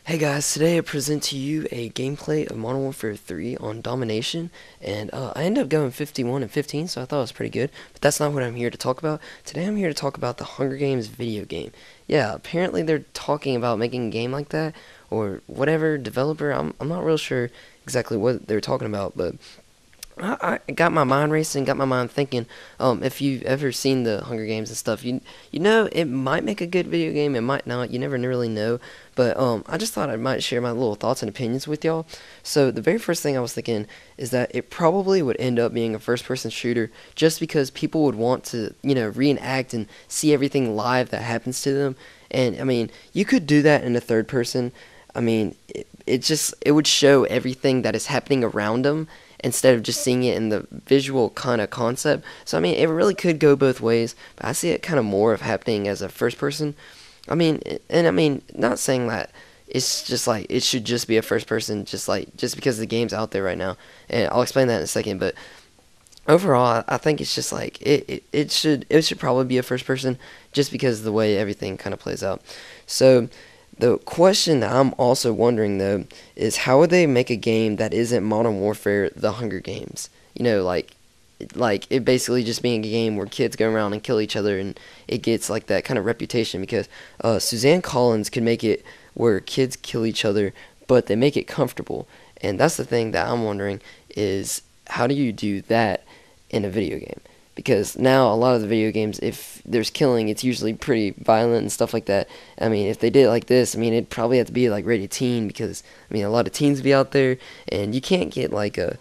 Hey guys, today I present to you a gameplay of Modern Warfare 3 on Domination, and I ended up going 51 and 15, so I thought it was pretty good, but that's not what I'm here to talk about. Today I'm here to talk about the Hunger Games video game. Yeah, apparently they're talking about making a game like that, or whatever developer, I'm not real sure exactly what they're talking about, but I got my mind racing, got my mind thinking. If you've ever seen the Hunger Games and stuff, you know it might make a good video game, it might not. You never really know. But I just thought I might share my little thoughts and opinions with y'all. So the very first thing I was thinking is that it probably would end up being a first-person shooter, just because people would want to, reenact and see everything live that happens to them. And I mean, you could do that in a third person. I mean, it would show everything that is happening around them instead of just seeing it in the visual kind of concept. So I mean, it really could go both ways, but I see it kind of more of happening as a first person. I mean, not saying that it's just like it should just be a first person, just because the game's out there right now, and I'll explain that in a second. But overall, I think it's just like it should probably be a first person, just because of the way everything kind of plays out. So the question that I'm also wondering though is how would they make a game that isn't Modern Warfare: The Hunger Games? Like it basically just being a game where kids go around and kill each other, and it gets like that kind of reputation because Suzanne Collins can make it where kids kill each other, but they make it comfortable, and that's the thing that I'm wondering is how do you do that in a video game? Because now a lot of the video games, if there's killing, it's usually pretty violent and stuff like that. I mean, if they did it like this, I mean, it'd probably have to be like rated teen because I mean, a lot of teens be out there, and you can't get like a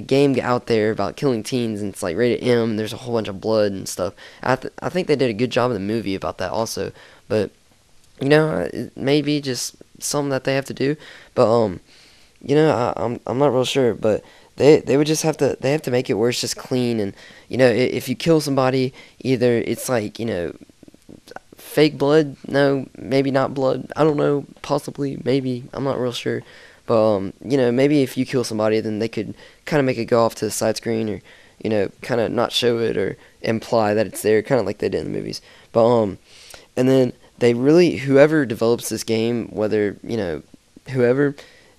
game out there about killing teens and it's like rated M and there's a whole bunch of blood and stuff. I think they did a good job in the movie about that also, but it may be just something that they have to do, but I'm not real sure, but they would just have to make it where it's just clean, and if you kill somebody, either it's like fake blood, no, maybe not blood, I don't know, possibly, maybe, I'm not real sure. But maybe if you kill somebody, then they could kind of make it go off to the side screen, or kind of not show it or imply that it's there, kind of like they did in the movies. But and then they really, whoever develops this game, whether whoever,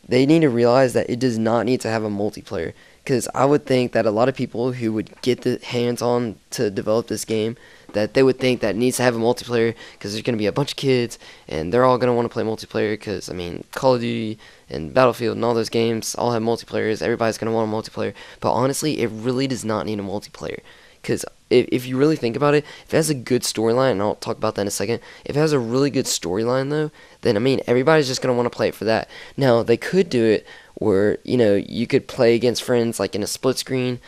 they need to realize that it does not need to have a multiplayer. Because I would think that a lot of people who would get the hands on to develop this game, that they would think that it needs to have a multiplayer because there's going to be a bunch of kids and they're all going to want to play multiplayer because, I mean, Call of Duty and Battlefield and all those games all have multiplayers. Everybody's going to want a multiplayer. But honestly, it really does not need a multiplayer because if you really think about it, if it has a good storyline, and I'll talk about that in a second, if it has a really good storyline, though, then, I mean, everybody's just going to want to play it for that. Now, they could do it where, you could play against friends, like, in a split screen,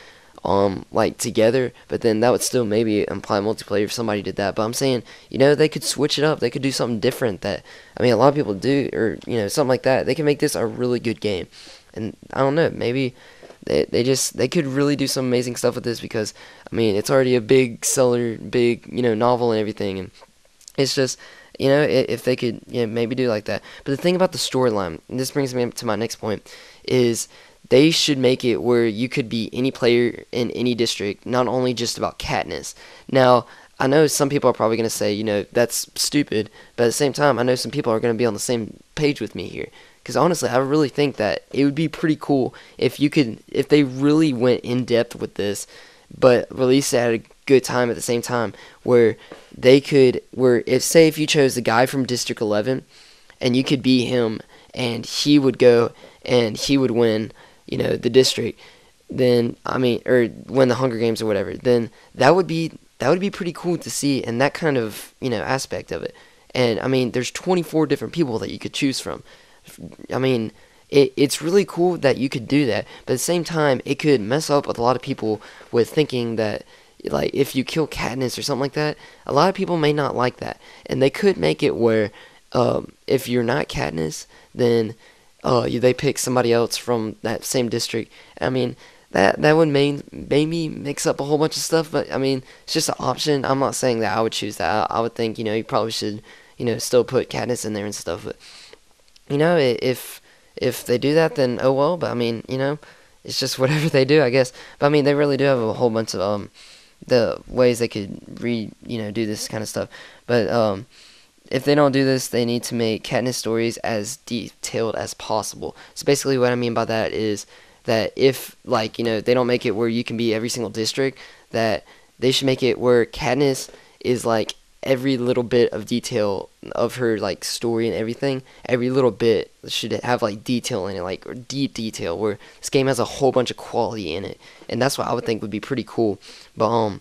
like, together, but then that would still maybe imply multiplayer if somebody did that. But I'm saying, they could switch it up. They could do something different that, I mean, a lot of people do, or, something like that. They can make this a really good game. And, I don't know, maybe they could really do some amazing stuff with this because, I mean, it's already a big seller, big, novel and everything, and it's just, if they could, maybe do like that. But the thing about the storyline, and this brings me to my next point, is they should make it where you could be any player in any district, not only just about Katniss. Now, I know some people are probably going to say, that's stupid, but at the same time, I know some people are going to be on the same page with me here. Because honestly, I really think that it would be pretty cool if they really went in depth with this, but released it at a good time at the same time, where if you chose the guy from District 11, and you could be him, and he would go, and he would win, the district, then, I mean, or win the Hunger Games or whatever, then that would be pretty cool to see, and that kind of, aspect of it. And, I mean, there's 24 different people that you could choose from. I mean, it's really cool that you could do that, but at the same time, it could mess up with a lot of people with thinking that, like, if you kill Katniss or something like that, a lot of people may not like that, and they could make it where, if you're not Katniss, then, they pick somebody else from that same district. I mean, that would maybe mix up a whole bunch of stuff, but, I mean, it's just an option. I'm not saying that I would choose that. I would think, you probably should, still put Katniss in there and stuff, but, if they do that, then oh well. But I mean, it's just whatever they do, I guess. But I mean, they really do have a whole bunch of the ways they could do this kind of stuff. But if they don't do this, they need to make Katniss stories as detailed as possible. So basically, what I mean by that is that if, like, they don't make it where you can be every single district, that they should make it where Katniss is like every little bit of detail of her like story and everything. Every little bit should have like detail in it, like or deep detail, where this game has a whole bunch of quality in it, and that's what I would think would be pretty cool. But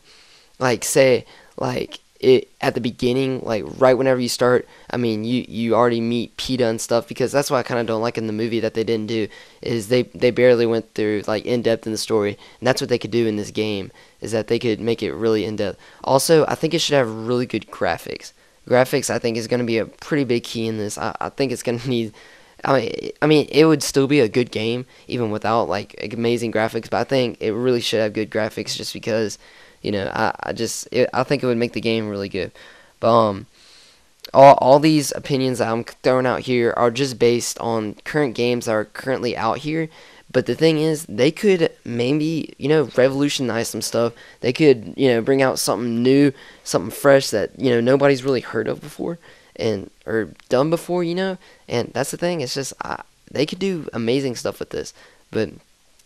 like say like it at the beginning, like right whenever you start, I mean you already meet PETA and stuff, because that's what I kind of don't like in the movie that they didn't do, is they barely went through like in depth in the story, and that's what they could do in this game, is that they could make it really in depth. Also, I think it should have really good graphics. Graphics, I think, is going to be a pretty big key in this. I think it's going to need. I mean, it would still be a good game even without like amazing graphics, but I think it really should have good graphics, just because, I think it would make the game really good. But all these opinions that I'm throwing out here are just based on current games that are currently out here. But the thing is, they could maybe, revolutionize some stuff. They could, bring out something new, something fresh that, nobody's really heard of before or done before, And that's the thing. It's just, they could do amazing stuff with this. But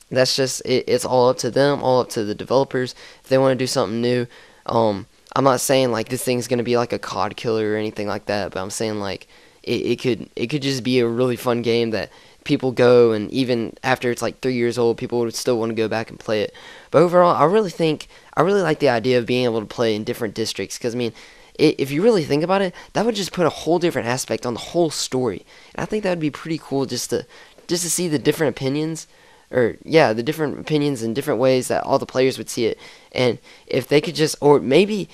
that's just, it's all up to them, all up to the developers. If they want to do something new, I'm not saying like this thing's going to be like a COD killer or anything like that, but I'm saying like it could just be a really fun game that people go, and even after it's like 3 years old, people would still want to go back and play it. But overall, I really like the idea of being able to play in different districts, because I mean, if you really think about it, that would just put a whole different aspect on the whole story, and I think that would be pretty cool just to see the different opinions, the different opinions and different ways that all the players would see it. And if they could just, or maybe,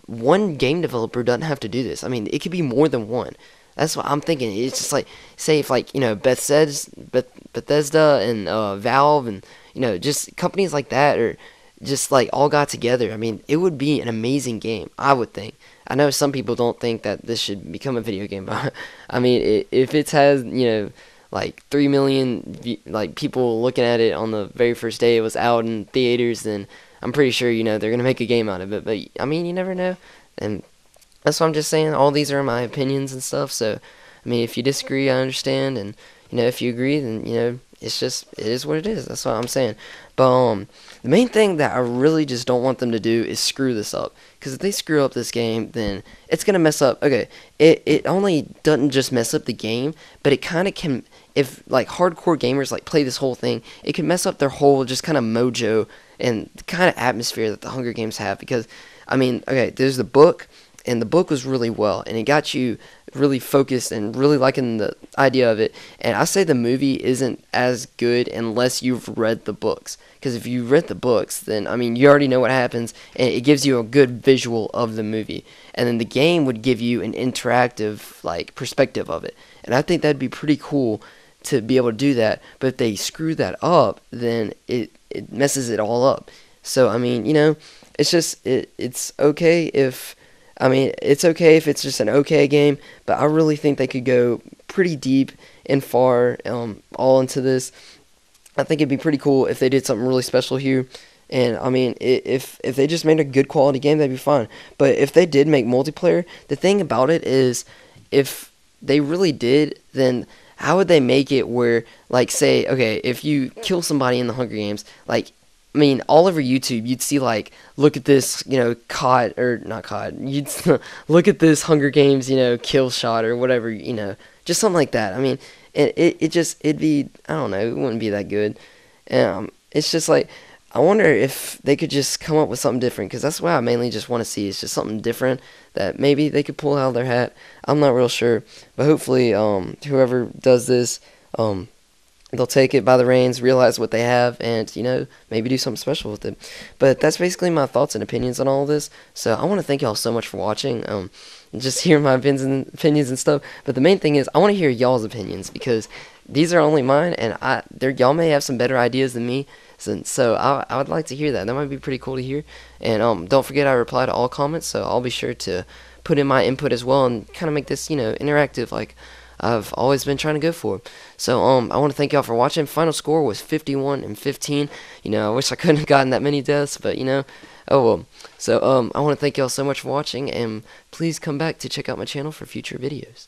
one game developer doesn't have to do this. I mean, it could be more than one. That's what I'm thinking. It's just like, say if like, Bethesda and Valve and, just companies like that, or just like all got together. I mean, it would be an amazing game, I would think. I know some people don't think that this should become a video game, but I mean, if it has, like 3 million like people looking at it on the very first day it was out in theaters, then I'm pretty sure, they're going to make a game out of it. But I mean, you never know. And that's what I'm just saying. All these are my opinions and stuff. So, I mean, if you disagree, I understand. And, if you agree, then, it is what it is. That's what I'm saying. But the main thing that I really just don't want them to do is screw this up. Because if they screw up this game, then it's going to mess up. Okay, it only doesn't just mess up the game, but it kind of can, if like hardcore gamers like play this whole thing, it can mess up their whole just kind of mojo and the kind of atmosphere that the Hunger Games have. Because, I mean, okay, there's the book, and the book was really well, and it got you really focused and really liking the idea of it. And I say the movie isn't as good unless you've read the books, because if you read the books, then I mean, you already know what happens, and it gives you a good visual of the movie. And then the game would give you an interactive like perspective of it, and I think that'd be pretty cool to be able to do that. But if they screw that up, then it messes it all up. So I mean, it's just it's okay if. I mean, it's okay if it's just an okay game, but I really think they could go pretty deep and far all into this. I think it'd be pretty cool if they did something really special here. And, I mean, if they just made a good quality game, that'd be fine. But if they did make multiplayer, the thing about it is, if they really did, then how would they make it where, like, say, okay, if you kill somebody in the Hunger Games, like, I mean, all over YouTube, you'd see, like, look at this, COD, or not COD, you'd look at this Hunger Games, kill shot, or whatever, just something like that. I mean, it'd be, I don't know, it wouldn't be that good. It's just like, I wonder if they could just come up with something different, because that's what I mainly just want to see, is just something different that maybe they could pull out of their hat. I'm not real sure, but hopefully, whoever does this, they'll take it by the reins, realize what they have, and, maybe do something special with it. But that's basically my thoughts and opinions on all of this. So I want to thank y'all so much for watching. Just hear my opinions and stuff. But the main thing is, I want to hear y'all's opinions, because these are only mine, and y'all may have some better ideas than me. So I would like to hear that. That might be pretty cool to hear. And don't forget, I reply to all comments, so I'll be sure to put in my input as well, and kind of make this, interactive, like I've always been trying to go for. So I want to thank y'all for watching. Final score was 51-15. I wish I couldn't have gotten that many deaths, but Oh well. So I want to thank y'all so much for watching, and please come back to check out my channel for future videos.